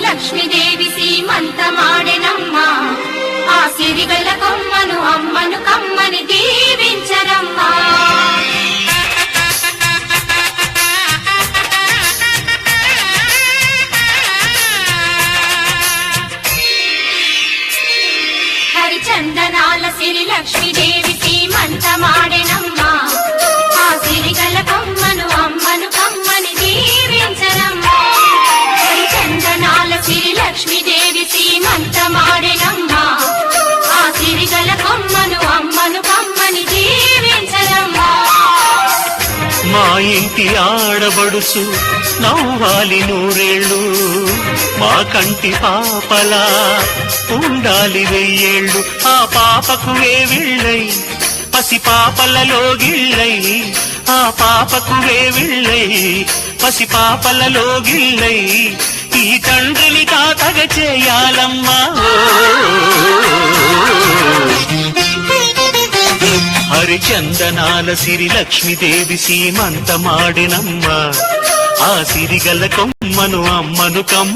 లక్ష్మీదేవి సీమంతమాడెనమ్మా ఆ సిరిగల కొమ్మను అమ్మను కమ్మని దీవించరమ్మా హరిచందనాల సిరి లక్ష్మీదేవి సీమంతమాడెనమ్మా ఆ సిరిగల కొమ్మను అమ్మను కమ్మని దీవించరమ్మా హరిచందనాల సిరి లక్ష్మీదేవి సీమంతమాడెనమ్మా ఆ సిరిగల కొమ్మను అమ్మను కమ్మని దీవించరమ్మా మా ఇంటి ఆడబడుసు నవ్వాలి నూరేళ్ళు మా కంటి పాపలా ఉండాలి వెయ్యేళ్ళు ఆ పాపకు వేవిళ్ళై పసి పాపలలో గిళ్ళై ఆ పాపకు వేవిళ్ళై పసి పాపలలో గిళ్ళై ఈ తండ్రిని తాతగ చేయాలమ్మా హరిచందనాల సిరి లక్ష్మీదేవి సీమంతమాడినమ్మా ఆ సిరిగల కొమ్మను అమ్మను కమ్మ